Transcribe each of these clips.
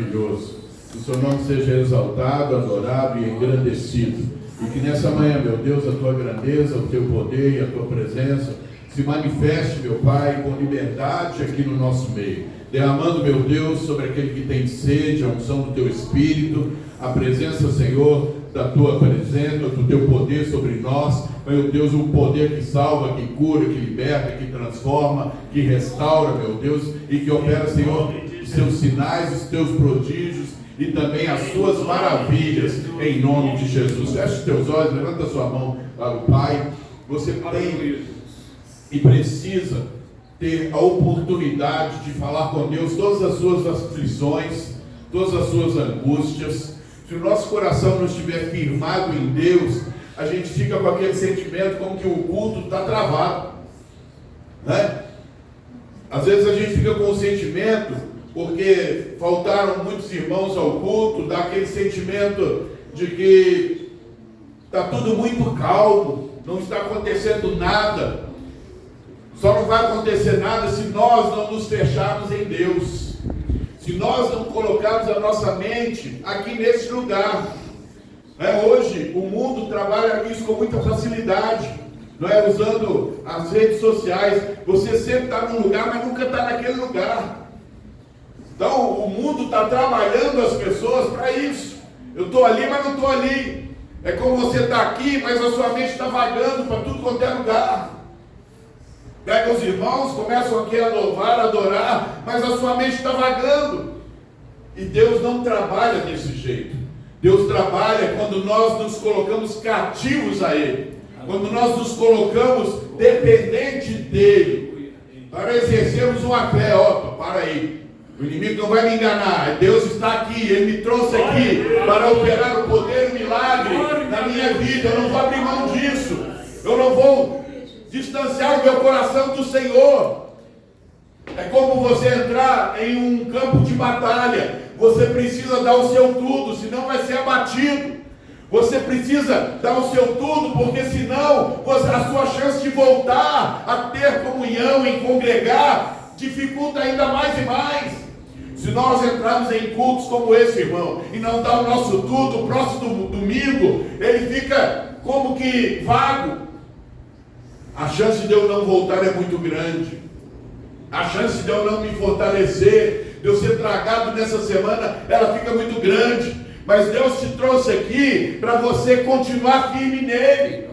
maravilhoso. Que o seu nome seja exaltado, adorado e engrandecido. E que nessa manhã, meu Deus, a tua grandeza, o teu poder e a tua presença se manifeste, meu Pai, com liberdade aqui no nosso meio. Derramando, meu Deus, sobre aquele que tem sede, a unção do teu Espírito, a presença, Senhor, da tua presença, do teu poder sobre nós. Meu Deus, um poder que salva, que cura, que liberta, que transforma, que restaura, meu Deus, e que opera, Senhor, os teus sinais, os teus prodígios e também as suas maravilhas, em nome de Jesus. Feche os teus olhos, levanta a sua mão para o Pai. Você tem e precisa ter a oportunidade de falar com Deus todas as suas aflições, todas as suas angústias. Se o nosso coração não estiver firmado em Deus, a gente fica com aquele sentimento como que o culto está travado, né? Às vezes a gente fica com o sentimento, porque faltaram muitos irmãos ao culto, dá aquele sentimento de que está tudo muito calmo, não está acontecendo nada. Só não vai acontecer nada se nós não nos fecharmos em Deus, se nós não colocarmos a nossa mente aqui nesse lugar. Hoje o mundo trabalha isso com muita facilidade, usando as redes sociais. Você sempre está num lugar, mas nunca está naquele lugar. Então o mundo está trabalhando as pessoas para isso. Eu estou ali, mas não estou ali. É como você está aqui, mas a sua mente está vagando para tudo quanto é lugar. Pega os irmãos, começam aqui a louvar, a adorar, mas a sua mente está vagando. E Deus não trabalha desse jeito. Deus trabalha quando nós nos colocamos cativos a Ele, quando nós nos colocamos dependente dEle, para exercermos uma fé. Para aí, o inimigo não vai me enganar. Deus está aqui, Ele me trouxe aqui para operar o poder e o milagre na minha vida. Eu não vou abrir mão disso, eu não vou distanciar o meu coração do Senhor. É como você entrar em um campo de batalha. Você precisa dar o seu tudo, senão vai ser abatido. Você precisa dar o seu tudo, porque senão a sua chance de voltar a ter comunhão, em congregar, dificulta ainda mais e mais. Se nós entrarmos em cultos como esse, irmão, e não dar o nosso tudo, o próximo domingo, ele fica como que vago. A chance de eu não voltar é muito grande. A chance de eu não me fortalecer, de eu ser tragado nessa semana, ela fica muito grande. Mas Deus te trouxe aqui para você continuar firme nele.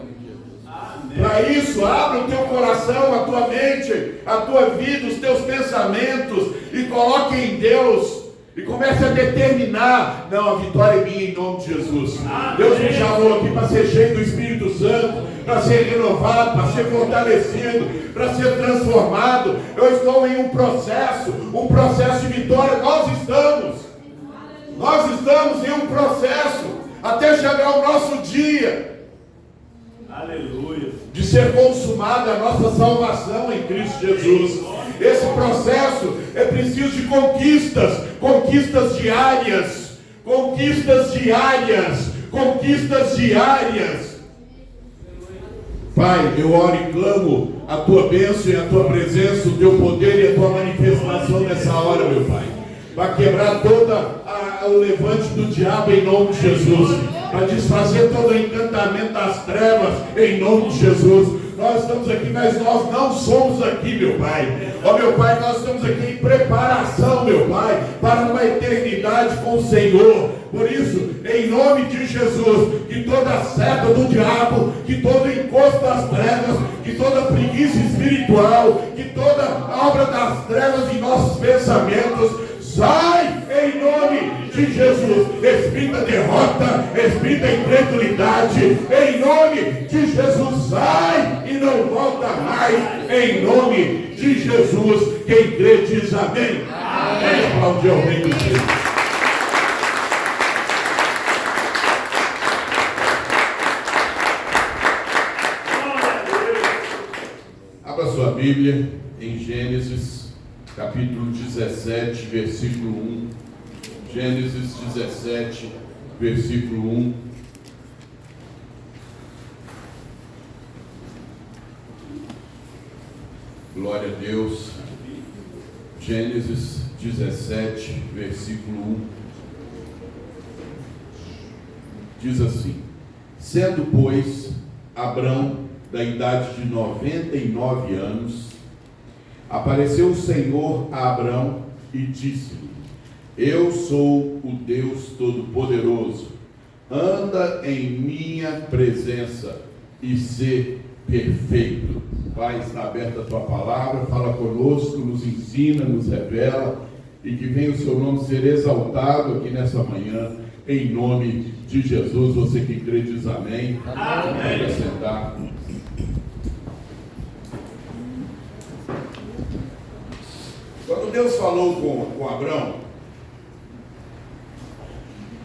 Para isso, abra o teu coração, a tua mente, a tua vida, os teus pensamentos, e coloque em Deus. E comece a determinar: não, a vitória é minha em nome de Jesus. Deus me chamou aqui para ser cheio do Espírito Santo, para ser renovado, para ser fortalecido, para ser transformado. Eu estou em um processo de vitória. Nós estamos em um processo até chegar o nosso dia. Aleluia. De ser consumada a nossa salvação em Cristo Jesus. Esse processo é preciso de conquistas diárias. Pai, eu oro e clamo a tua bênção e a tua presença, o teu poder e a tua manifestação nessa hora, meu Pai. Para quebrar o levante do diabo em nome de Jesus. Para desfazer todo o encantamento das trevas em nome de Jesus. Nós estamos aqui, mas nós não somos aqui, meu Pai. Meu Pai, nós estamos aqui em preparação, meu Pai, para uma eternidade com o Senhor. Por isso, em nome de Jesus, que toda seta do diabo, que todo encosto das trevas, que toda preguiça espiritual, que toda obra das trevas em nossos pensamentos, sai em nome de Jesus. Espírito da derrota, espírito da incredulidade, em nome de Jesus, sai e não volta mais, em nome de Jesus. Quem crê diz amém. Amém. Aplaudir ao Rei dos Reis. Abra sua Bíblia em Gênesis capítulo 17, versículo 1. Gênesis 17, versículo 1. Glória a Deus. Gênesis 17, versículo 1. diz assim: sendo, pois, Abrão da idade de 99 anos, apareceu o Senhor a Abrão e disse-lhe: eu sou o Deus Todo-Poderoso, anda em minha presença e sê perfeito. Pai, está aberta a tua palavra, fala conosco, nos ensina, nos revela, e que venha o seu nome ser exaltado aqui nessa manhã, em nome de Jesus. Você que crê diz amém. Amém. Pode sentar. Quando Deus falou com Abrão,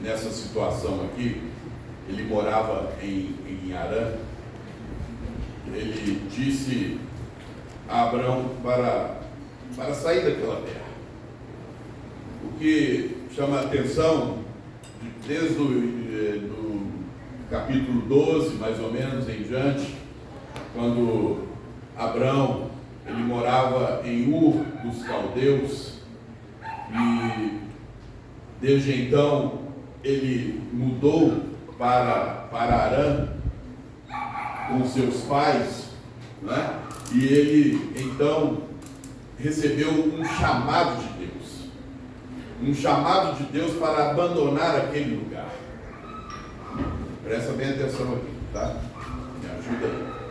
nessa situação aqui, ele morava em Harã, ele disse a Abrão para sair daquela terra. O que chama a atenção, desde do capítulo 12, mais ou menos, em diante, quando Abrão, ele morava em Ur dos Caldeus, e desde então ele mudou para Harã com seus pais, né? E ele então recebeu um chamado de Deus para abandonar aquele lugar. Presta bem atenção aqui, tá? Me ajuda aí.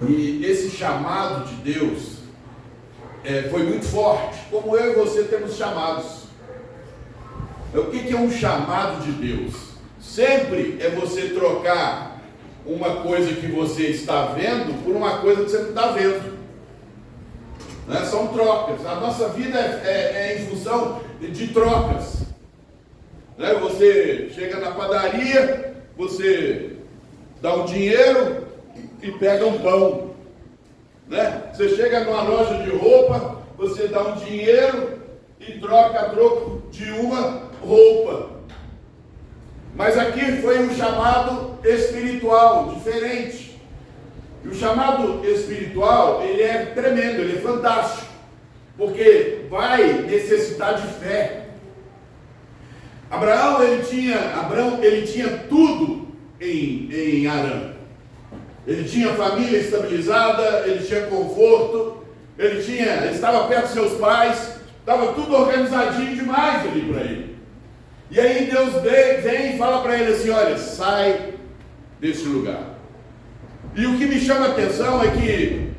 E esse chamado de Deus foi muito forte, como eu e você temos chamados. O que é um chamado de Deus? Sempre é você trocar uma coisa que você está vendo por uma coisa que você não está vendo. Né? São trocas. A nossa vida é em função de trocas. Né? Você chega na padaria, você dá um dinheiro e pega um pão. Né? Você chega numa loja de roupa, você dá um dinheiro e troca a troco de uma roupa. Mas aqui foi um chamado espiritual, diferente. E o chamado espiritual, ele é tremendo, ele é fantástico, porque vai necessitar de fé. Abrão, ele tinha tudo em Harã. Ele tinha família estabilizada, ele tinha conforto, ele estava perto dos seus pais, estava tudo organizadinho demais ali para ele. E aí Deus vem e fala para ele assim: olha, sai desse lugar. E o que me chama a atenção é que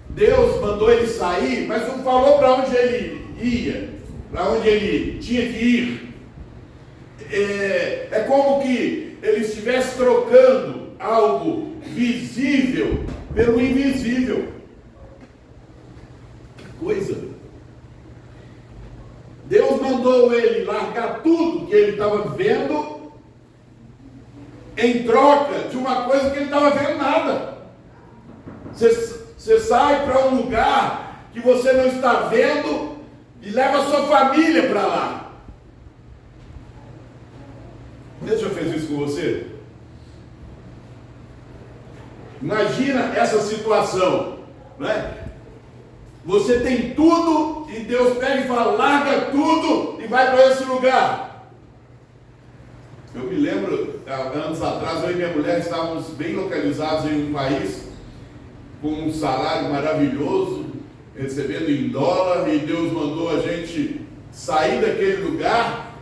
Deus mandou ele sair, mas não falou para onde ele ia, para onde ele tinha que ir. É como que ele estivesse trocando algo visível pelo invisível. Que coisa! Deus mandou ele largar tudo que ele estava vendo em troca de uma coisa que ele não estava vendo nada. Você sai para um lugar que você não está vendo e leva a sua família para lá. Deus já fez isso com você? Imagina essa situação, não é? Você tem tudo e Deus pega e fala: larga tudo e vai para esse lugar. Eu me lembro, anos atrás, eu e minha mulher estávamos bem localizados em um país com um salário maravilhoso, recebendo em dólar, e Deus mandou a gente sair daquele lugar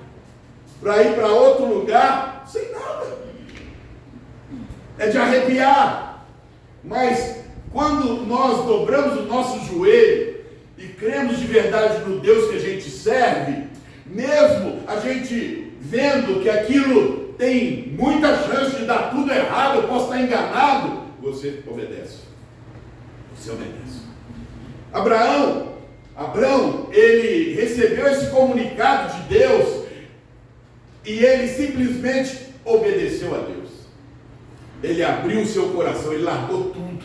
para ir para outro lugar sem nada. É de arrepiar. Mas quando nós dobramos o nosso joelho e cremos de verdade no Deus que a gente serve, mesmo a gente vendo que aquilo tem muita chance de dar tudo errado, eu posso estar enganado, você obedece. Você obedece. Abrão, ele recebeu esse comunicado de Deus e ele simplesmente obedeceu a Deus. Ele abriu o seu coração, ele largou tudo.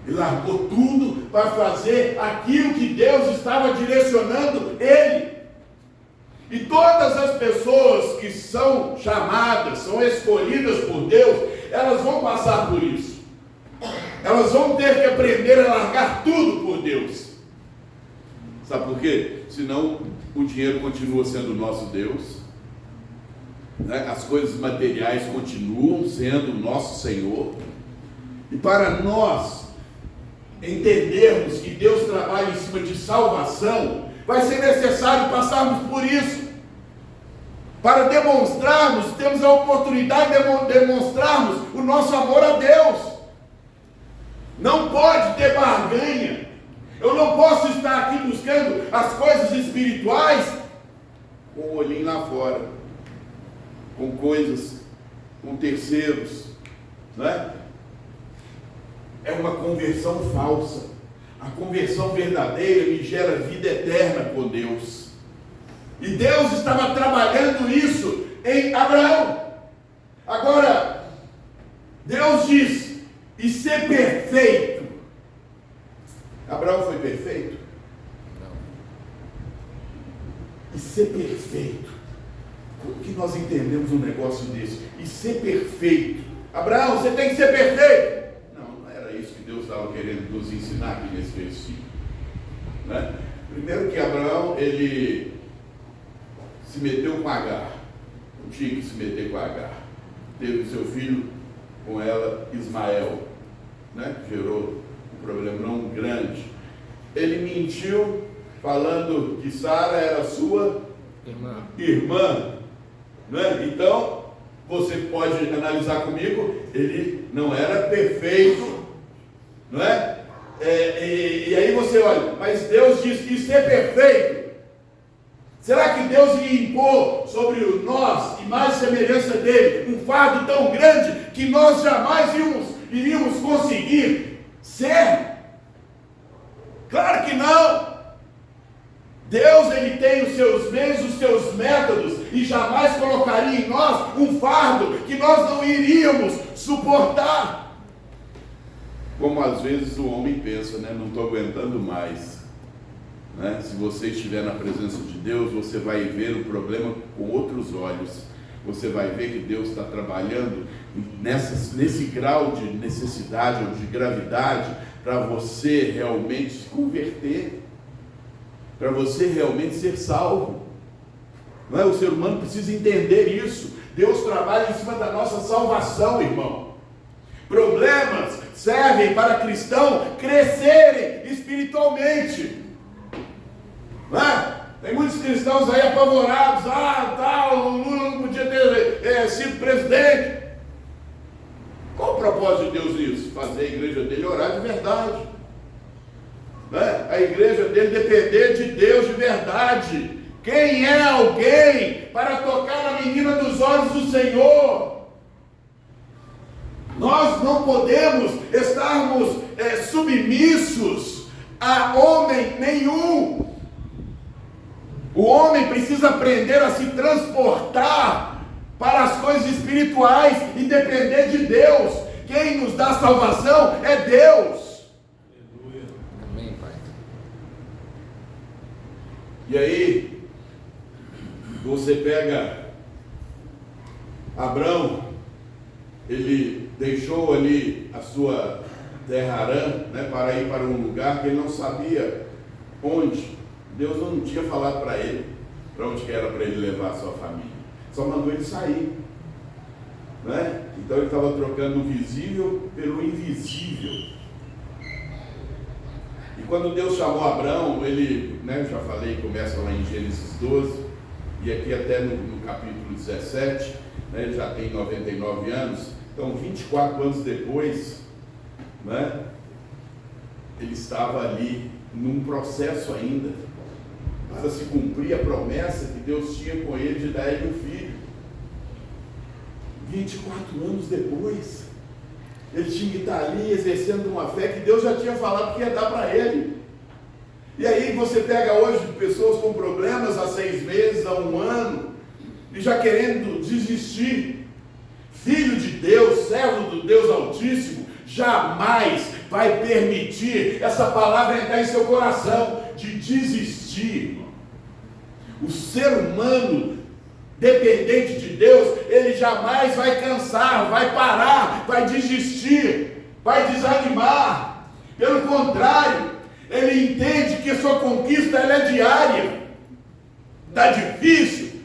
Ele largou tudo para fazer aquilo que Deus estava direcionando ele. E todas as pessoas que são chamadas, são escolhidas por Deus, elas vão passar por isso. Elas vão ter que aprender a largar tudo por Deus. Sabe por quê? Senão o dinheiro continua sendo o nosso Deus. né? As coisas materiais continuam sendo o nosso Senhor. E para nós entendermos que Deus trabalha em cima de salvação, vai ser necessário passarmos por isso. Para demonstrarmos, temos a oportunidade de demonstrarmos o nosso amor a Deus. Não pode ter barganha. Eu não posso estar aqui buscando as coisas espirituais com o olhinho lá fora, com coisas, com terceiros, não é? É uma conversão falsa. A conversão verdadeira me gera vida eterna com Deus. E Deus estava trabalhando isso em Abraão. Agora, Deus diz: e ser perfeito. Abraão foi perfeito? Não. E ser perfeito. Como que nós entendemos um negócio desse? E ser perfeito. Abraão, você tem que ser perfeito. Não, não era isso que Deus estava querendo nos ensinar aqui nesse versículo, né? Primeiro que Abraão, ele se meteu com Agar. Não tinha que se meter com Agar. Teve o seu filho com ela, Ismael, né? Gerou um problemão grande. Ele mentiu falando que Sara era sua irmã, né? Então, você pode analisar comigo, ele não era perfeito, não é? E aí você olha, mas Deus diz que ser perfeito. Será que Deus ia impor sobre nós, imagem e semelhança dele, um fardo tão grande que nós jamais iríamos conseguir ser? Claro que não. Deus, ele tem os seus meios, os seus métodos, e jamais colocaria em nós um fardo que nós não iríamos suportar. Como às vezes o homem pensa, né? Não estou aguentando mais. Né? Se você estiver na presença de Deus, você vai ver o problema com outros olhos. Você vai ver que Deus está trabalhando nesse grau de necessidade ou de gravidade para você realmente se converter, para você realmente ser salvo. Não é? O ser humano precisa entender isso. Deus trabalha em cima da nossa salvação, irmão. Problemas servem para cristãos crescerem espiritualmente. Não é? Tem muitos cristãos aí apavorados. O Lula não podia ter sido presidente. Qual o propósito de Deus nisso? Fazer a igreja dele orar de verdade, né? A igreja dele depender de Deus de verdade. Quem é alguém para tocar na menina dos olhos do Senhor? Nós não podemos estarmos submissos a homem nenhum. O homem precisa aprender a se transportar para as coisas espirituais e depender de Deus. Quem nos dá salvação é Deus. Aleluia. Amém, Pai. E aí, você pega Abraão, ele deixou ali a sua terra Harã, né, para ir para um lugar que ele não sabia onde. Deus não tinha falado para ele para onde que era para ele levar a sua família. Só mandou ele sair, né? Então ele estava trocando o visível pelo invisível. E quando Deus chamou Abraão, ele, né, já falei, começa lá em Gênesis 12, e aqui até no capítulo 17, né, ele já tem 99 anos, então 24 anos depois, né, ele estava ali num processo ainda, para se cumprir a promessa que Deus tinha com ele de dar ele um filho. 24 anos depois, ele tinha que estar ali exercendo uma fé que Deus já tinha falado que ia dar para ele. E aí você pega hoje pessoas com problemas há 6 meses, há 1 ano, e já querendo desistir. Filho de Deus, servo do Deus Altíssimo, jamais vai permitir essa palavra entrar em seu coração de desistir. O ser humano dependente de Deus, ele jamais vai cansar, vai parar, vai desistir, vai desanimar. Pelo contrário, ele entende que a sua conquista ela é diária. Está difícil,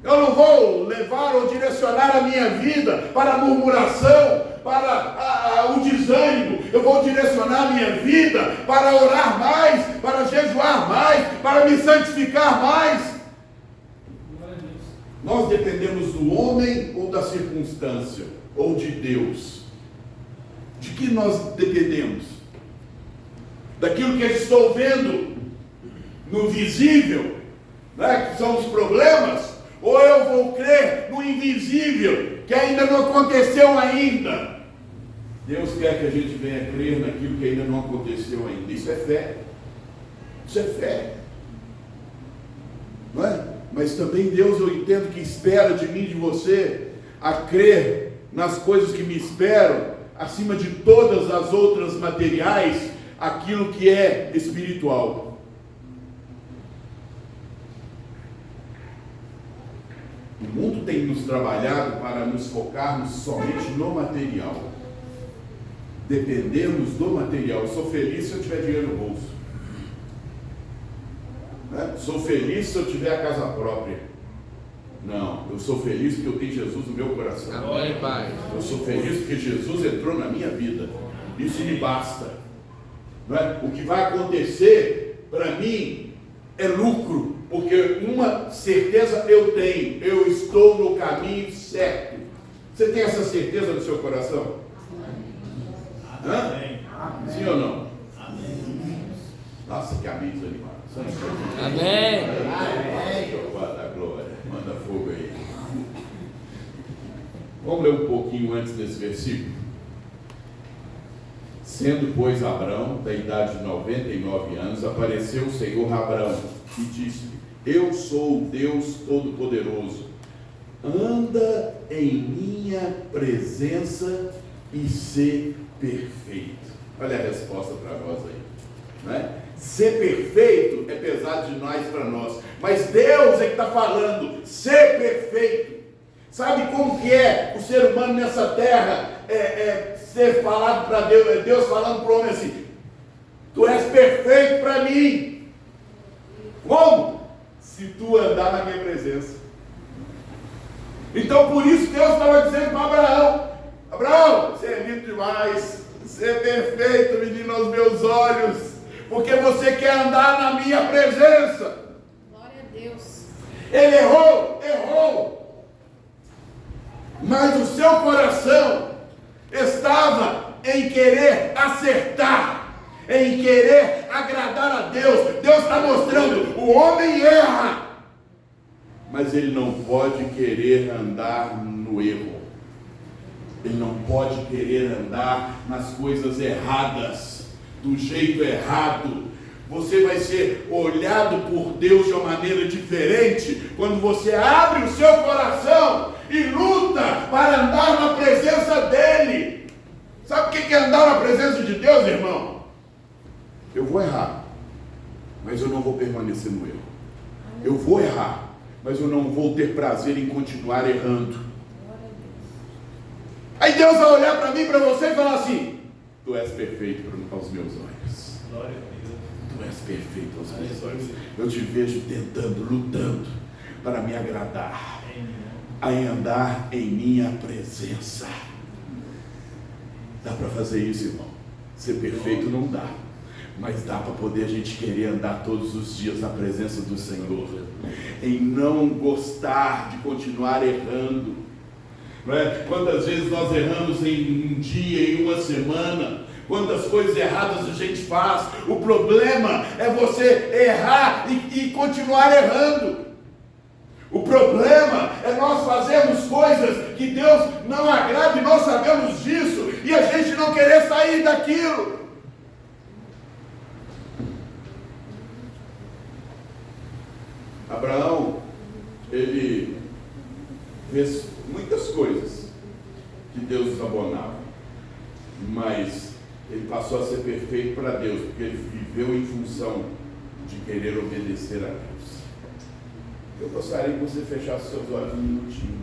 Eu não vou levar ou direcionar a minha vida para a murmuração, para o desânimo. Eu vou direcionar a minha vida para orar mais, para jejuar mais, para me santificar mais. Nós dependemos do homem ou da circunstância, ou de Deus? De que nós dependemos? Daquilo que eu estou vendo no visível, né, que são os problemas, ou eu vou crer no invisível, que ainda não aconteceu ainda? Deus quer que a gente venha crer naquilo que ainda não aconteceu ainda. Isso é fé. Isso é fé. Não é? Mas também Deus, eu entendo que espera de mim e de você a crer nas coisas que me esperam, acima de todas as outras materiais, aquilo que é espiritual. O mundo tem nos trabalhado para nos focarmos somente no material. Dependemos do material. Eu sou feliz se eu tiver dinheiro no bolso. Né? Sou feliz se eu tiver a casa própria. Não, eu sou feliz porque eu tenho Jesus no meu coração. Amém, Pai. Eu sou feliz porque Jesus entrou na minha vida. Isso me basta. Não é? O que vai acontecer para mim é lucro, porque uma certeza eu tenho: eu estou no caminho certo. Você tem essa certeza no seu coração? Hã? Sim ou não? Amém. Nossa, que amém desanimado. Amém. Guarda a glória. Manda fogo aí. Vamos ler um pouquinho antes desse versículo. Sendo, pois, Abrão, da idade de 99 anos, apareceu o Senhor a Abrão e disse: eu sou o Deus Todo-Poderoso. Anda em minha presença e ser perfeito. Olha a resposta para nós aí, não é? Ser perfeito é pesado demais para nós, mas Deus é que está falando, ser perfeito. Sabe como que é o ser humano nessa terra ser falado para Deus, é Deus falando para o homem assim: tu és perfeito para mim. Como? Se tu andar na minha presença. Então por isso Deus estava dizendo para Abraão: Abraão, você é lindo demais, você é perfeito, menino, aos meus olhos, porque você quer andar na minha presença. Glória a Deus. Ele errou, mas o seu coração estava em querer acertar, em querer agradar a Deus. Deus está mostrando: o homem erra, mas ele não pode querer andar no erro. Ele não pode querer andar nas coisas erradas, do jeito errado. Você vai ser olhado por Deus de uma maneira diferente quando você abre o seu coração e luta para andar na presença dEle. Sabe o que é andar na presença de Deus, irmão? Eu vou errar, mas eu não vou permanecer no erro. Eu vou errar, mas eu não vou ter prazer em continuar errando. Aí Deus vai olhar para mim, para você e falar assim: tu és perfeito aos meus olhos. Glória a Deus. Tu és perfeito aos meus olhos. Eu te vejo tentando, lutando para me agradar, a andar em minha presença. Dá para fazer isso, irmão? Ser perfeito não dá, mas dá para poder a gente querer andar todos os dias na presença do Senhor, em não gostar de continuar errando. Não é? Quantas vezes nós erramos em um dia, em uma semana? Quantas coisas erradas a gente faz? O problema é você errar e continuar errando. O problema é nós fazermos coisas que Deus não agrada e nós sabemos disso e a gente não querer sair daquilo. Abraão, ele fez muitas coisas que Deus desabonava, mas ele passou a ser perfeito para Deus, porque ele viveu em função de querer obedecer a Deus. Eu gostaria que você fechasse seus olhos um minutinho.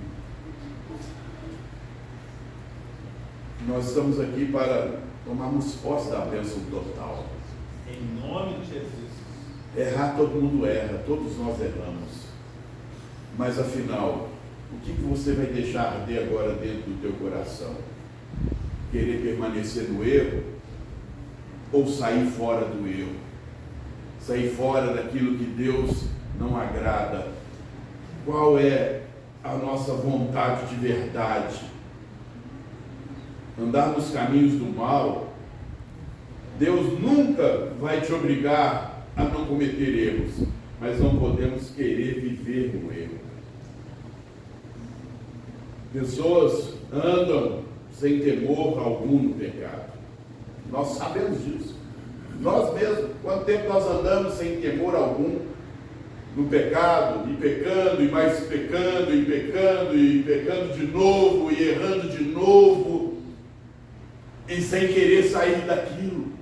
Nós estamos aqui para tomarmos posse da bênção total. Em nome de Jesus. Errar, todo mundo erra, todos nós erramos. Mas afinal, o que você vai deixar arder agora dentro do teu coração? Querer permanecer no erro ou sair fora do erro? Sair fora daquilo que Deus não agrada? Qual é a nossa vontade de verdade? Andar nos caminhos do mal? Deus nunca vai te obrigar a não cometer erros, mas não podemos querer viver no erro. Pessoas andam sem temor algum no pecado. Nós sabemos disso. Nós mesmos, quanto tempo nós andamos sem temor algum no pecado, e pecando, e mais pecando, e pecando, e pecando de novo, e errando de novo, e sem querer sair daquilo,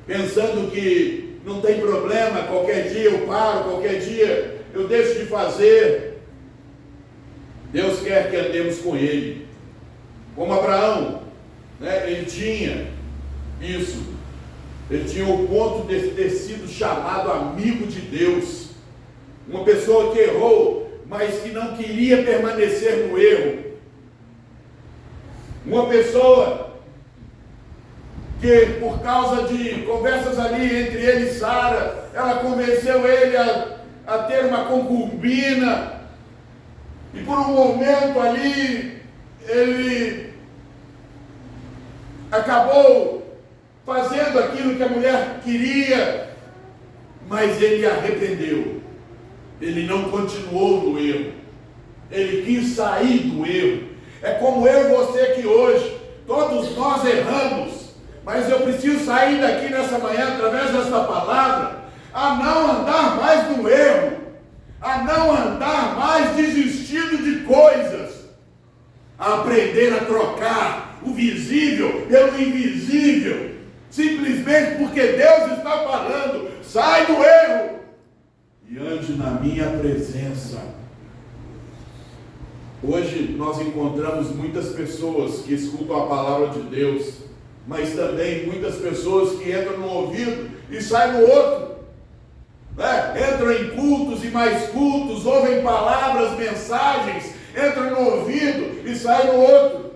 pensando que não tem problema, qualquer dia eu paro, qualquer dia eu deixo de fazer. Deus quer que andemos com Ele, como Abraão, né? Ele tinha isso, ele tinha o ponto de ter sido chamado amigo de Deus, uma pessoa que errou, mas que não queria permanecer no erro, uma pessoa que por causa de conversas ali entre ele e Sara, ela convenceu ele a ter uma concubina, e por um momento ali, ele acabou fazendo aquilo que a mulher queria, mas ele arrependeu. Ele não continuou no erro. Ele quis sair do erro. É como eu e você que hoje, todos nós erramos, mas eu preciso sair daqui nessa manhã, através dessa palavra, a não andar mais no erro, a não andar mais desistindo de coisas, a aprender a trocar o visível pelo invisível, simplesmente porque Deus está falando, sai do erro e ande na minha presença. Hoje nós encontramos muitas pessoas que escutam a palavra de Deus, mas também muitas pessoas que entram no ouvido e saem no outro. Entram em cultos e mais cultos, ouvem palavras, mensagens, entram no ouvido e saem no outro.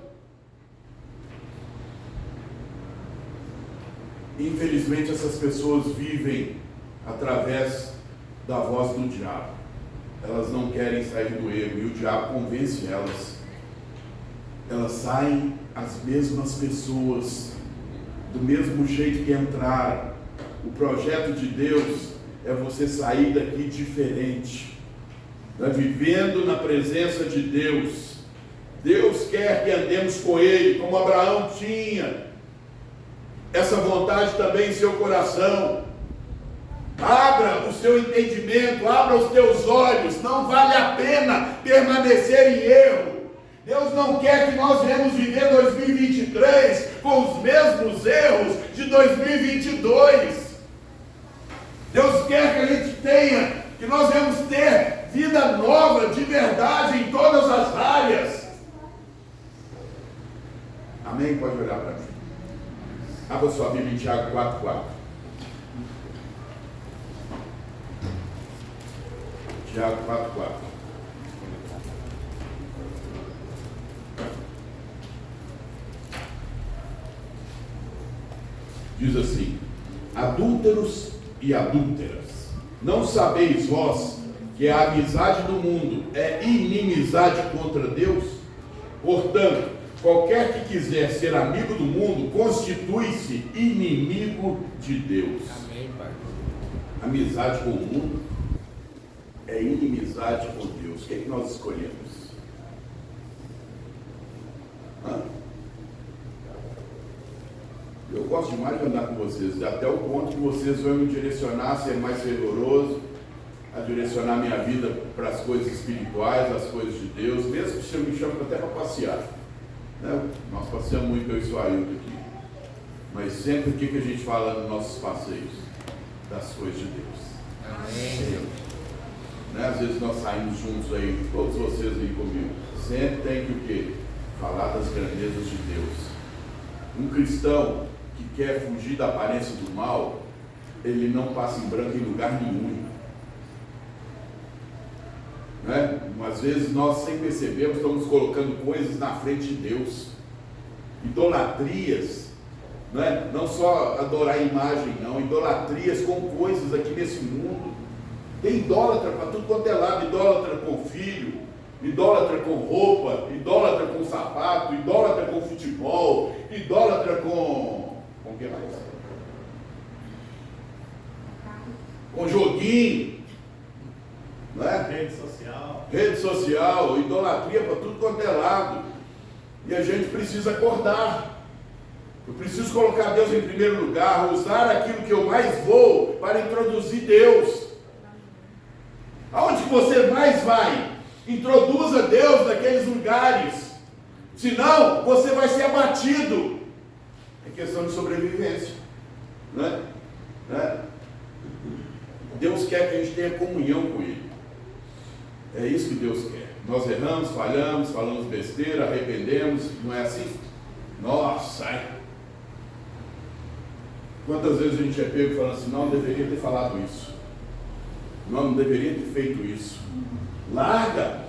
Infelizmente essas pessoas vivem através da voz do diabo. Elas não querem sair do erro e o diabo convence elas. Elas saem as mesmas pessoas, do mesmo jeito que entraram. O projeto de Deus é você sair daqui diferente, vivendo na presença de Deus. Deus quer que andemos com Ele, como Abraão tinha essa vontade também em seu coração. Abra o seu entendimento, abra os teus olhos. Não vale a pena permanecer em erro. Deus não quer que nós venhamos viver 2023 com os mesmos erros de 2022. Deus quer que a gente tenha, que nós venhamos ter vida nova, de verdade, em todas as áreas. Amém? Pode olhar para mim. Abra sua Bíblia em Tiago 4:4. Tiago 4:4. Diz assim: adúlteros e adúlteras, não sabeis vós que a amizade do mundo é inimizade contra Deus? Portanto, qualquer que quiser ser amigo do mundo, constitui-se inimigo de Deus. Amém, Pai. Amizade com o mundo é inimizade com Deus. O que é que nós escolhemos? Eu gosto demais de andar com vocês, até o ponto que vocês vão me direcionar a ser mais fervoroso, a direcionar minha vida para as coisas espirituais, as coisas de Deus, mesmo que me chamem até para passear. Né? Nós passeamos muito, eu e o Ailton aqui. Mas sempre o que a gente fala nos nossos passeios? Das coisas de Deus. Amém. Né? Às vezes nós saímos juntos aí, todos vocês aí comigo. Sempre tem que o quê? Falar das grandezas de Deus. Um cristão que quer fugir da aparência do mal, ele não passa em branco em lugar nenhum. né? Às vezes nós, sem percebermos, estamos colocando coisas na frente de Deus. Idolatrias, né? Não só adorar a imagem, não. Idolatrias com coisas aqui nesse mundo. Tem idólatra para tudo quanto é lado. Idólatra com filho, idólatra com roupa, idólatra com sapato, idólatra com futebol, idólatra com o que mais? Com joguinho, né? Rede social, idolatria para tudo quanto é lado. E a gente precisa acordar. Eu preciso colocar Deus em primeiro lugar, usar aquilo que eu mais vou para introduzir Deus. Aonde que você mais vai? Introduza Deus naqueles lugares. Senão, você vai ser abatido. É questão de sobrevivência, né? Deus quer que a gente tenha comunhão com Ele. É isso que Deus quer. Nós erramos, falhamos, falamos besteira, arrependemos. Não é assim? Nossa! Quantas vezes a gente é pego falando assim, não deveria ter falado isso. Não deveria ter feito isso. Larga!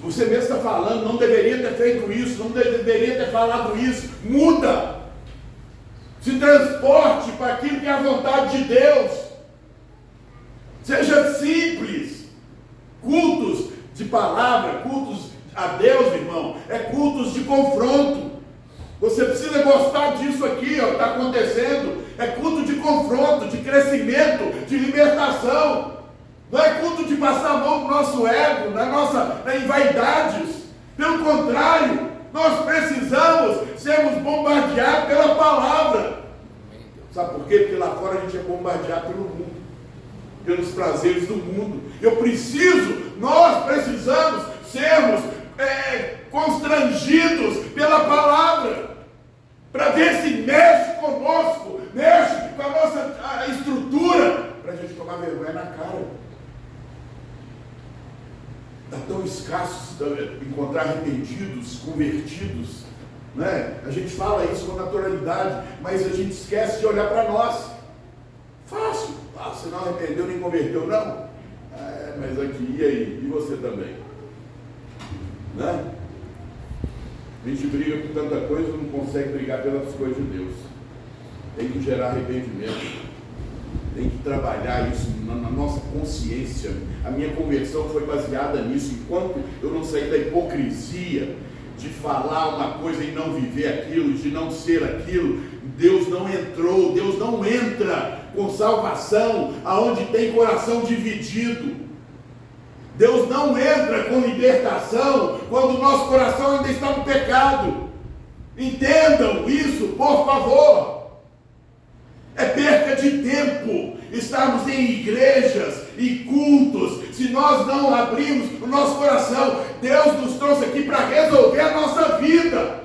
Você mesmo está falando, não deveria ter feito isso, não deveria ter falado isso. Muda! Se transporte para aquilo que é a vontade de Deus. Seja simples. Cultos de palavra, cultos a Deus, irmão, é cultos de confronto. Você precisa gostar disso aqui, está acontecendo. É culto de confronto, de crescimento, de libertação. Não é culto de passar a mão no nosso ego, em vaidades. Pelo contrário, nós precisamos sermos bombardeados pela palavra. Sabe por quê? Porque lá fora a gente é bombardeado pelo mundo, pelos prazeres do mundo. Nós precisamos sermos constrangidos pela palavra, para ver se mexe conosco, mexe com a nossa estrutura, para a gente tomar vergonha na cara. Está tão escasso encontrar arrependidos, convertidos, né? A gente fala isso com naturalidade, mas a gente esquece de olhar para nós. Fácil. Você não arrependeu nem converteu, não? Mas aqui, e aí? E você também? Né? A gente briga com tanta coisa, não consegue brigar pelas coisas de Deus. Tem que gerar arrependimento. Tem que trabalhar isso na nossa consciência. A minha conversão foi baseada nisso. Enquanto eu não saí da hipocrisia de falar uma coisa e não viver aquilo, de não ser aquilo, Deus não entrou. Deus não entra com salvação aonde tem coração dividido. Deus não entra com libertação quando o nosso coração ainda está no pecado. Entendam isso, por favor. É perca de tempo estarmos em igrejas e cultos se nós não abrimos o nosso coração. Deus nos trouxe aqui para resolver a nossa vida,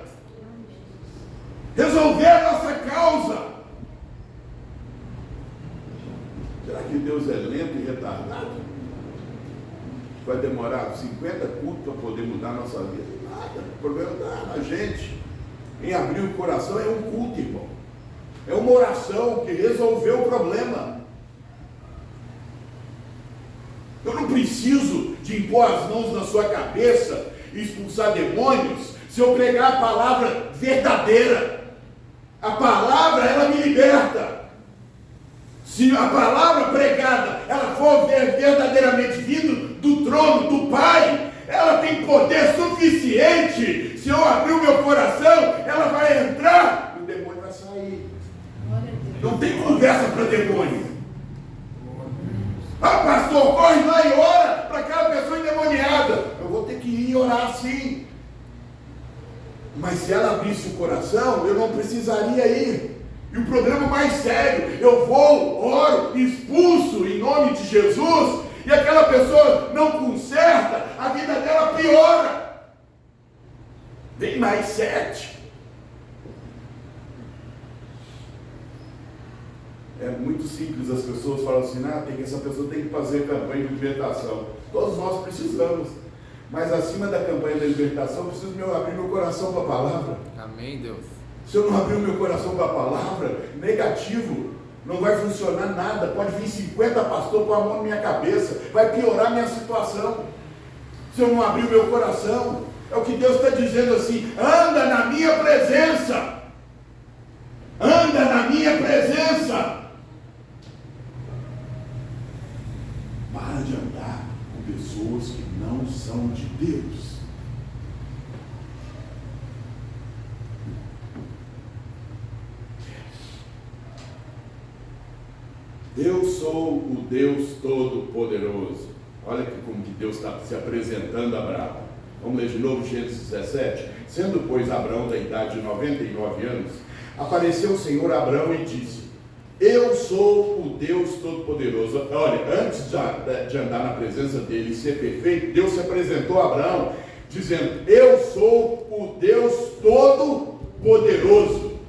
resolver a nossa causa. Será que Deus é lento e retardado? Vai demorar 50 cultos para poder mudar a nossa vida? Nada. O problema está na gente. Em abrir o coração é um culto, irmão. É uma oração que resolveu o problema. Eu não preciso de impor as mãos na sua cabeça e expulsar demônios se eu pregar a palavra verdadeira. A palavra, ela me liberta. Se a palavra pregada, ela for verdadeiramente vindo do trono do Pai, ela tem poder suficiente. Se eu abrir o meu coração, ela vai entrar e o demônio vai sair. Não tem conversa para demônio. Ah, pastor, corre lá e ora para aquela pessoa endemoniada. Eu vou ter que ir e orar sim. Mas se ela abrisse o coração, eu não precisaria ir. E o problema mais sério, eu vou, oro, expulso em nome de Jesus, e aquela pessoa não conserta, a vida dela piora. Vem mais 7. É muito simples, as pessoas falam assim, essa pessoa tem que fazer campanha de libertação. Todos nós precisamos. Mas acima da campanha da libertação, eu preciso abrir meu coração para a palavra. Amém, Deus. Se eu não abrir o meu coração para a palavra, negativo, Não vai funcionar nada. Pode vir 50 pastores com a mão na minha cabeça. Vai piorar a minha situação. Se eu não abrir o meu coração. É o que Deus está dizendo assim: anda na minha presença. Anda na minha presença. Para de andar com pessoas que não são de Deus. Eu sou o Deus Todo-Poderoso. Olha como que Deus está se apresentando a Abraão. Vamos ler de novo Gênesis 17. Sendo, pois, Abraão da idade de 99 anos, apareceu o Senhor a Abraão e disse: eu sou o Deus Todo-Poderoso. Olha, antes de andar na presença dele e ser perfeito, Deus se apresentou a Abraão dizendo: eu sou o Deus Todo-Poderoso.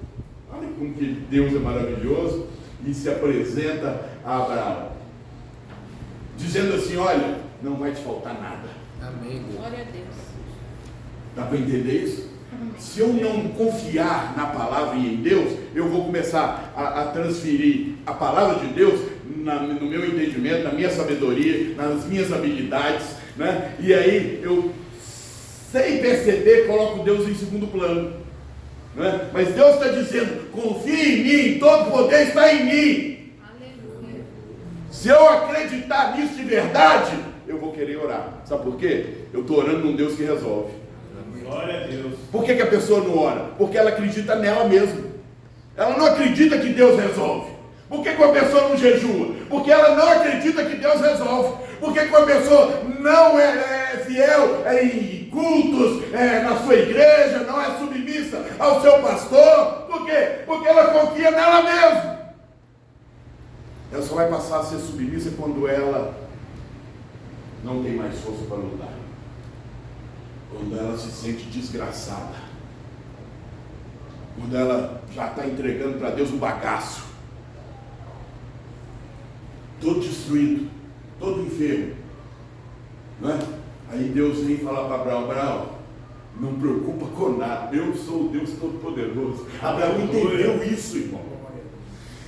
Olha como que Deus é maravilhoso. E se apresenta a Abraão dizendo assim: olha, não vai te faltar nada. Amém. Glória a Deus. Dá para entender isso? Se eu não confiar na palavra e em Deus, eu vou começar a transferir a palavra de Deus no meu entendimento, na minha sabedoria, nas minhas habilidades, né? E aí eu, sem perceber, coloco Deus em segundo plano, né? Mas Deus está dizendo: confie em mim, todo poder está em mim. Aleluia. Se eu acreditar nisso de verdade, eu vou querer orar. Sabe por quê? Eu estou orando num Deus que resolve. Glória a Deus. Por que a pessoa não ora? Porque ela acredita nela mesma. Ela não acredita que Deus resolve. Por que a pessoa não jejua? Porque ela não acredita que Deus resolve. Por que a pessoa não é fiel em cultos, na sua igreja, não é submissa ao seu pastor? Por quê? Porque ela confia nela mesma. Ela só vai passar a ser submissa quando ela não tem mais força para lutar. Quando ela se sente desgraçada. Quando ela já está entregando para Deus um bagaço. Todo destruído. Todo enfermo. Não é? Aí Deus vem falar para Abraão: Abraão, não preocupa com nada. Eu sou o Deus Todo-Poderoso. Abraão entendeu isso, irmão.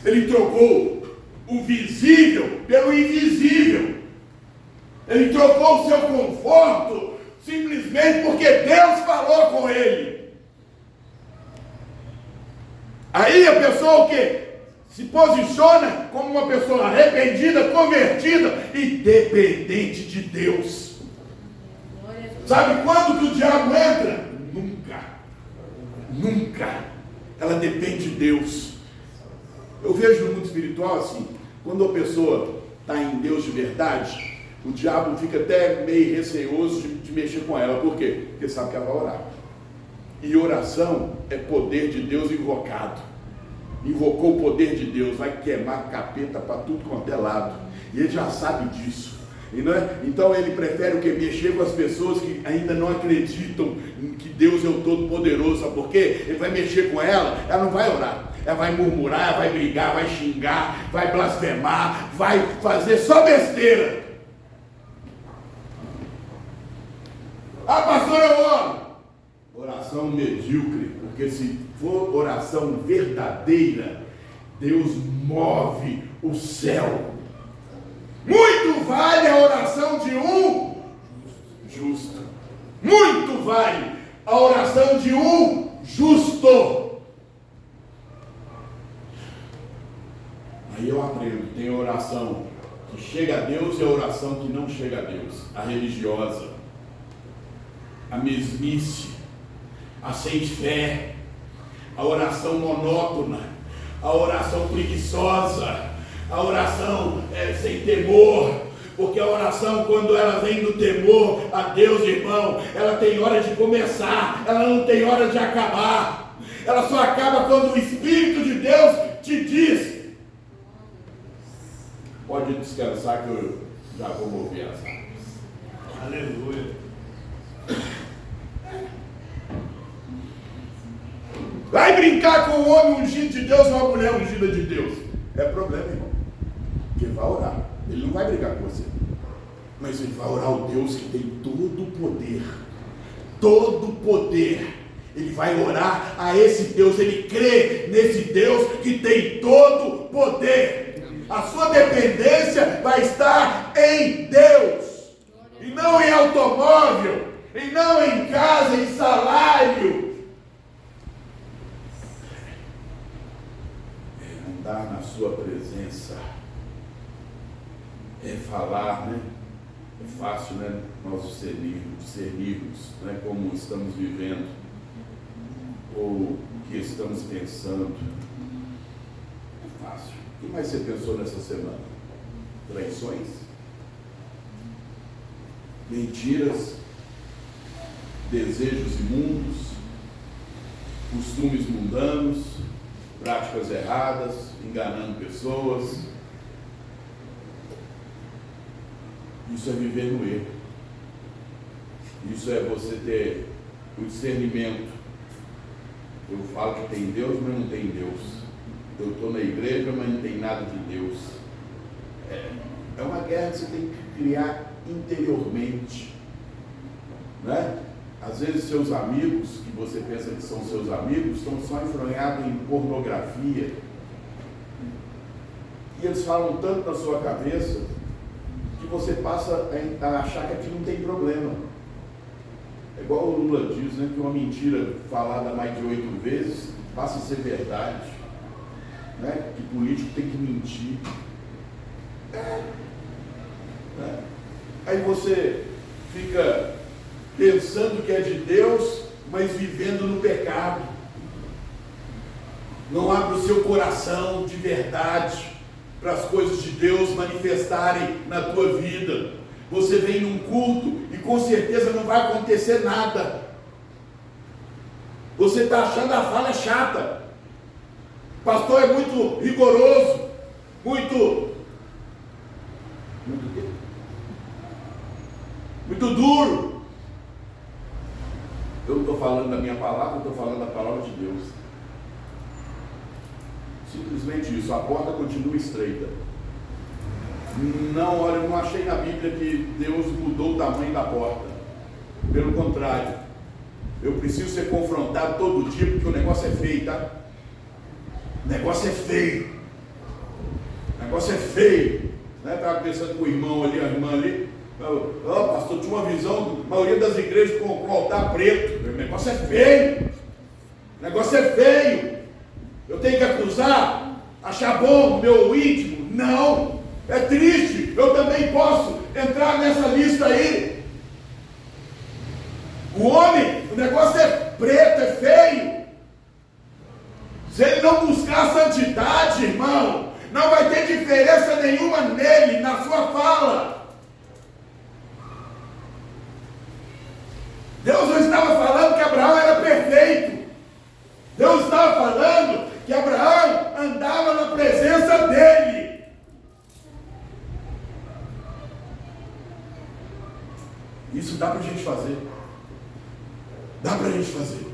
Ele trocou o visível pelo invisível. Ele trocou o seu conforto simplesmente porque Deus falou com ele. Aí a pessoa o quê? Se posiciona como uma pessoa arrependida, convertida e dependente de Deus. Sabe quando que o diabo entra? Nunca. Nunca. Ela depende de Deus. Eu vejo no mundo espiritual assim: quando a pessoa está em Deus de verdade, o diabo fica até meio receoso de mexer com ela. Por quê? Porque sabe que ela vai orar. E oração é poder de Deus invocado. Invocou o poder de Deus, vai queimar capeta para tudo quanto é lado. E ele já sabe disso. E não é? Então ele prefere o que? Mexer com as pessoas que ainda não acreditam que Deus é o Todo-Poderoso. Sabe por quê? Ele vai mexer com ela não vai orar. Ela vai murmurar, vai brigar, vai xingar, vai blasfemar, vai fazer só besteira. Ah, pastor, eu oro. Oração medíocre, porque se for oração verdadeira, Deus move o céu. Muito vale a oração de um justo. Muito vale a oração de um justo. Aí eu aprendo, tem oração que chega a Deus e a oração que não chega a Deus. A religiosa, a mesmice, a sem fé, a oração monótona, a oração preguiçosa, a oração sem temor, porque a oração, quando ela vem do temor a Deus, irmão, ela tem hora de começar, ela não tem hora de acabar. Ela só acaba quando o Espírito de Deus te diz: pode descansar que eu já vou mover as águas. Aleluia. Vai brincar com um homem ungido de Deus ou uma mulher ungida de Deus? É problema, irmão. Porque vai orar. Ele não vai brigar com você. Mas ele vai orar ao Deus que tem todo o poder. Todo o poder. ele vai orar a esse Deus, ele crê nesse Deus que tem todo o poder. A sua dependência vai estar em Deus, e não em automóvel, e não em casa, em salário. É andar na sua presença, é falar, né? É fácil, né? Nós discernirmos, né? Como estamos vivendo, ou o que estamos pensando. É fácil. O que mais você pensou nessa semana? Traições? Mentiras? Desejos imundos? Costumes mundanos? Práticas erradas? Enganando pessoas? Isso é viver no erro. Isso é você ter o discernimento. Eu falo que tem Deus, mas não tem Deus. Eu estou na igreja, mas não tem nada de Deus. É uma guerra que você tem que criar interiormente, né? Às vezes seus amigos, que você pensa que são seus amigos, estão só enfronhados em pornografia. E eles falam tanto na sua cabeça que você passa a achar que aquilo não tem problema. É igual o Lula diz, né? Que uma mentira falada mais de 8 vezes passa a ser verdade. Né? Que político tem que mentir. Né? Aí você fica pensando que é de Deus, mas vivendo no pecado. Não abre o seu coração de verdade para as coisas de Deus manifestarem na tua vida. Você vem num culto e com certeza não vai acontecer nada. Você está achando a fala chata. O pastor é muito rigoroso, muito duro. Eu não estou falando da minha palavra, eu estou falando da palavra de Deus. Simplesmente isso, a porta continua estreita. Não, olha, eu não achei na Bíblia que Deus mudou o tamanho da porta. Pelo contrário, eu preciso ser confrontado todo dia, porque o negócio é feio, tá? O negócio é feio. O negócio é feio. Né? Estava pensando com o irmão ali, a irmã ali. Pastor, tinha uma visão, a maioria das igrejas com o altar preto. O negócio é feio. O negócio é feio. Eu tenho que acusar, achar bom o meu íntimo? Não. É triste. Eu também posso entrar nessa lista aí. O homem, o negócio é preto, é feio. Se ele não buscar a santidade, irmão, não vai ter diferença nenhuma nele, na sua fala. Deus não estava falando que Abraão era perfeito. Deus estava falando que Abraão andava na presença dele. Isso dá para a gente fazer. Dá para a gente fazer.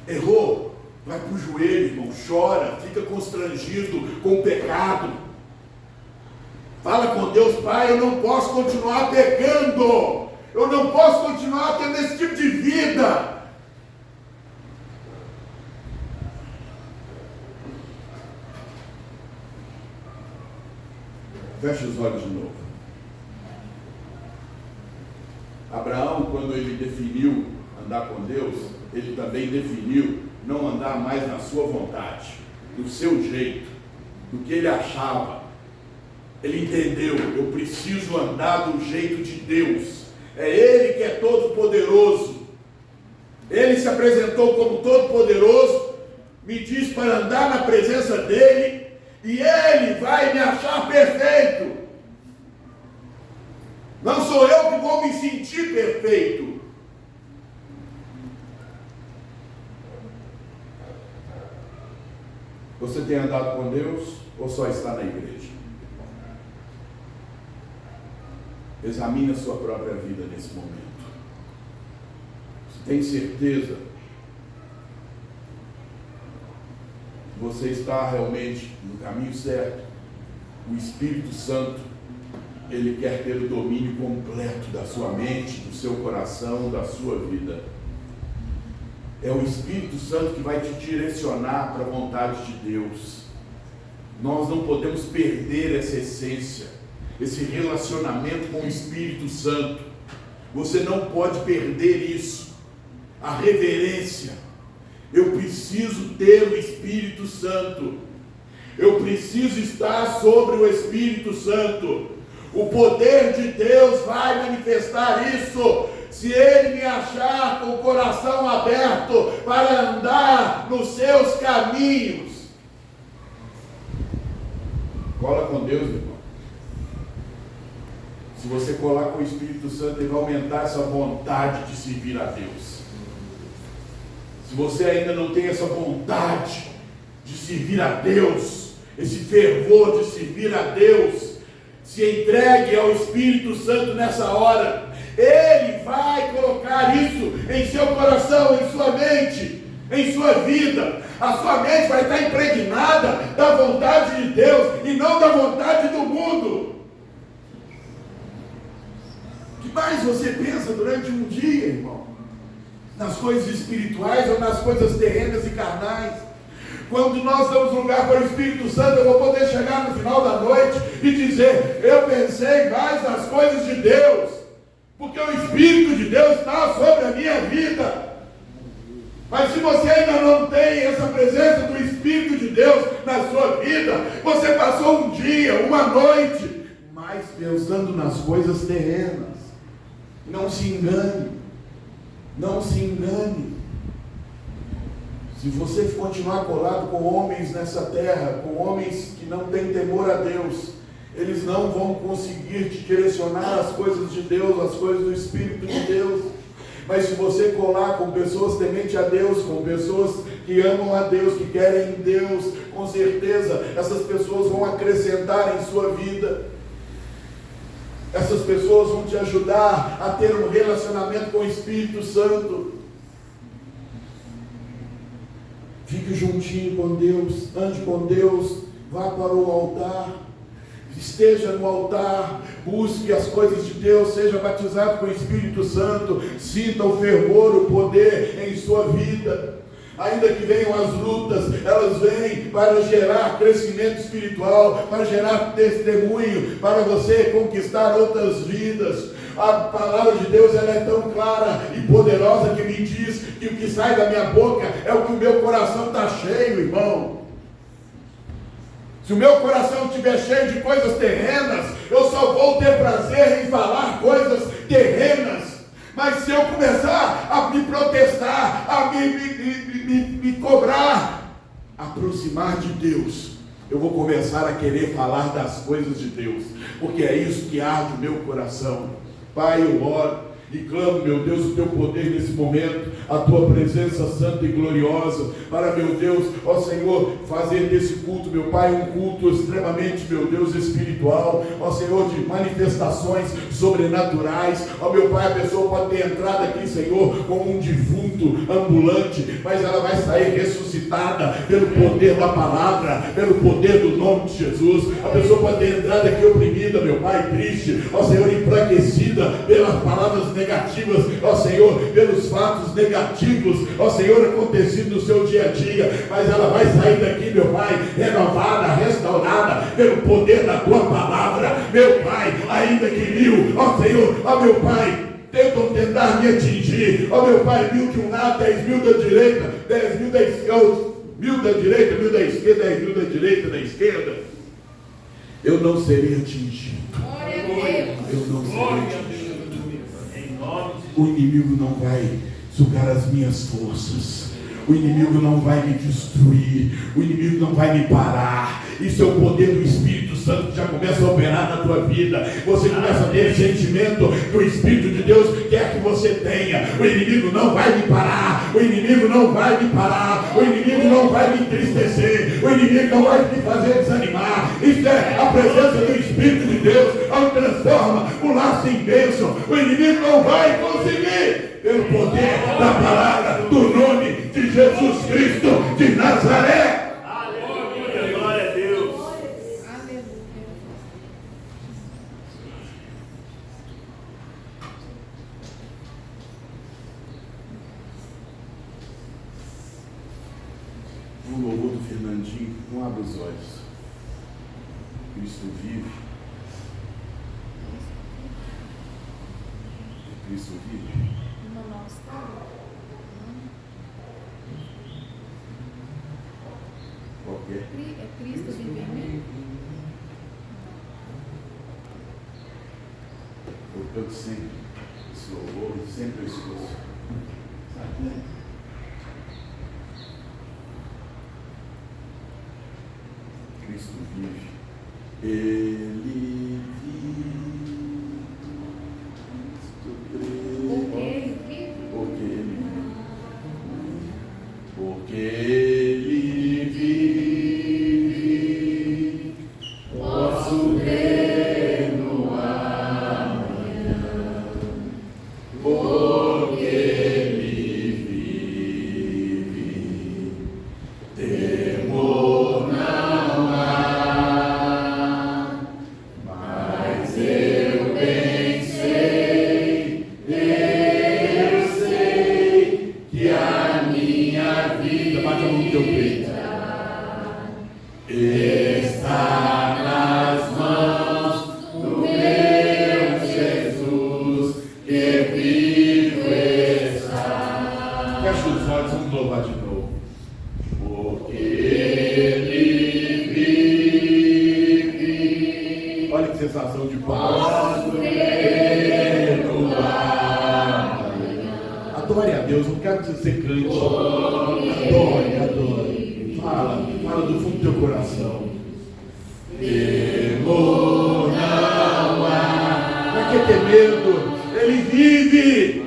Errou, vai para o joelho, irmão, chora, fica constrangido com o pecado. Fala com Deus: Pai, eu não posso continuar pecando. Eu não posso continuar tendo esse tipo de vida. Feche os olhos de novo. Abraão, quando ele definiu andar com Deus, ele também definiu não andar mais na sua vontade, do seu jeito, do que ele achava. Ele entendeu: eu preciso andar do jeito de Deus. É Ele que é todo poderoso. Ele se apresentou como todo poderoso, me diz para andar na presença dele, e Ele vai me achar perfeito. Não sou eu que vou me sentir perfeito. Você tem andado com Deus ou só está na igreja? Examine a sua própria vida nesse momento. Você tem certeza que você está realmente no caminho certo? O Espírito Santo, Ele quer ter o domínio completo da sua mente, do seu coração, da sua vida. É o Espírito Santo que vai te direcionar para a vontade de Deus. Nós não podemos perder essa essência, esse relacionamento com o Espírito Santo. Você não pode perder isso. A reverência. Eu preciso ter o Espírito Santo. Eu preciso estar sobre o Espírito Santo. O poder de Deus vai manifestar isso se Ele me achar com o coração aberto para andar nos seus caminhos. Cola com Deus, irmão. Se você colar com o Espírito Santo, Ele vai aumentar essa vontade de servir a Deus. Se você ainda não tem essa vontade de servir a Deus, esse fervor de servir a Deus, se entregue ao Espírito Santo nessa hora. Ele vai colocar isso em seu coração, em sua mente, em sua vida. A sua mente vai estar impregnada da vontade de Deus e não da vontade do mundo. O que mais você pensa durante um dia, irmão? Nas coisas espirituais ou nas coisas terrenas e carnais? Quando nós damos lugar para o Espírito Santo, eu vou poder chegar no final da noite e dizer: eu pensei mais nas coisas de Deus, porque o Espírito de Deus está sobre a minha vida. Mas se você ainda não tem essa presença do Espírito de Deus na sua vida, você passou um dia, uma noite, mais pensando nas coisas terrenas. Não se engane, não se engane. Se você continuar colado com homens nessa terra, com homens que não têm temor a Deus, eles não vão conseguir te direcionar às coisas de Deus, às coisas do Espírito de Deus. Mas se você colar com pessoas tementes a Deus, com pessoas que amam a Deus, que querem Deus, com certeza essas pessoas vão acrescentar em sua vida. Essas pessoas vão te ajudar a ter um relacionamento com o Espírito Santo. Fique juntinho com Deus, ande com Deus, vá para o altar, esteja no altar, busque as coisas de Deus, seja batizado com o Espírito Santo, sinta o fervor, o poder em sua vida. Ainda que venham as lutas, elas vêm para gerar crescimento espiritual, para gerar testemunho, para você conquistar outras vidas. A palavra de Deus, ela é tão clara e poderosa que me diz que o que sai da minha boca é o que o meu coração está cheio, irmão. Se o meu coração estiver cheio de coisas terrenas, eu só vou ter prazer em falar coisas terrenas. Mas se eu começar a me protestar, a me cobrar, aproximar de Deus, eu vou começar a querer falar das coisas de Deus, porque é isso que arde o meu coração. Pai, eu oro e clamo, meu Deus, o teu poder nesse momento, a tua presença santa e gloriosa, para, meu Deus, ó Senhor, fazer desse culto, meu Pai, um culto extremamente, meu Deus, espiritual, ó Senhor, de manifestações sobrenaturais. Ó meu Pai, a pessoa pode ter entrado aqui, Senhor, como um defunto ambulante, mas ela vai sair ressuscitada pelo poder da palavra, pelo poder do nome de Jesus. A pessoa pode ter entrado aqui oprimida, meu Pai, triste, ó Senhor, enfraquecida pelas palavras negativas, ó Senhor, pelos fatos negativos, ó Senhor, acontecido no seu dia a dia, mas ela vai sair daqui, meu Pai, renovada, restaurada, pelo poder da tua palavra, meu Pai. Ainda que mil, ó Senhor, ó meu Pai, tentar me atingir, ó meu Pai, 1.000 de um lado, 10.000 da direita, 10.000 da esquerda, 1.000 da direita, 1.000 da esquerda, 10.000 da direita, da esquerda, eu não serei atingido. Eu não serei atingido. O inimigo não vai sugar as minhas forças. O inimigo não vai me destruir. O inimigo não vai me parar. Isso é o poder do Espírito Santo que já começa a operar na tua vida. Você começa a ter sentimento que o Espírito de Deus quer que você tenha. O inimigo não vai me parar. O inimigo não vai me parar. O inimigo não vai me entristecer. O inimigo não vai me fazer desanimar. Isso é a presença do Espírito de Deus, onde transforma o laço em bênção. O inimigo não vai conseguir. Pelo poder da palavra, do nome de Jesus Cristo de Nazaré. Aleluia, glória a Deus. momentinho, não abre os olhos. Cristo vive. Cristo vive. Qualquer. É Cristo vive em mim. Eu canto sempre esse louvor, sempre eu escuto. Sabe? Cristo vive. Ele vive. Porque ele vive. Porque ele vive. Porque ele vive. Posso ver no amanhã. Porque ele vive. Temor não há. Mas eu bem sei. Eu sei que a minha vida, bate a mão no teu peito, está nas mãos do meu Jesus, que vivo está. Fecha os olhos, vamos louvar de novo. Porque ele vive. Olha que sensação de paz. Adore a Deus, não quero que você cante. Adore, adore. Fala do fundo do teu coração. Temor não há. Pra que ter medo? Ele vive.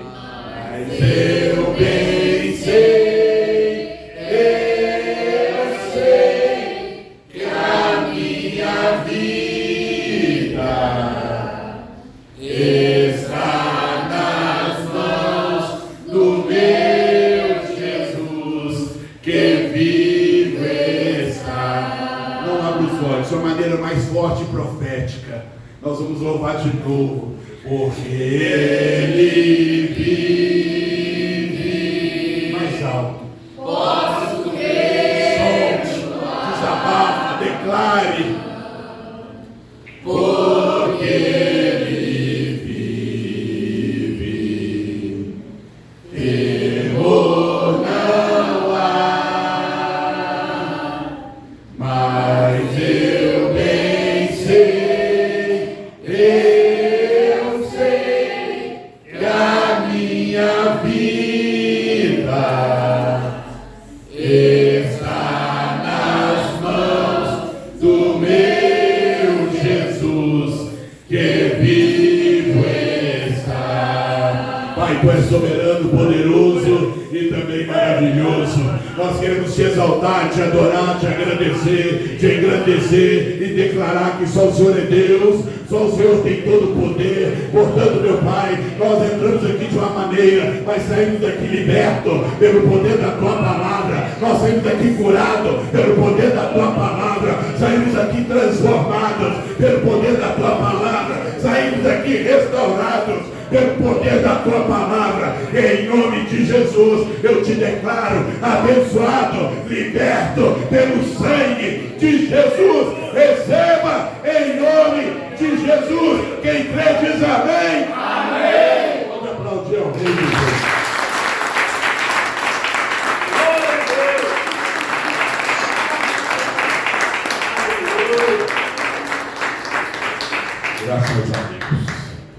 Mas eu bem sei, eu sei que a minha vida está nas mãos do meu Jesus, que vivo está. Não abre os olhos, de uma maneira mais forte e profética. Nós vamos louvar de novo, porque ele vive. Mais alto. Posso ver. Solte, desabafa, declare. Porque ele vive. Temor não há. Mas eu bem sei, eu sei que a minha vida está nas mãos do meu Jesus, que vivo está. Pai, tu és soberano, poderoso e também maravilhoso. Nós queremos te exaltar, te adorar, te agradecer, te engrandecer e declarar que só o Senhor é Deus, só o Senhor tem todo o poder. Portanto, meu Pai, nós entramos aqui de uma maneira, mas saímos daqui libertos pelo poder da Tua palavra. Nós saímos daqui curados pelo poder da Tua palavra. Saímos daqui transformados pelo poder da Tua palavra. Saímos daqui restaurados pelo poder da Tua palavra. Em nome de Jesus, eu te declaro abençoado, liberto pelo sangue de Jesus. Receba em nome de Jesus. Quem crê diz amém. Amém. Vamos aplaudir ao Rei.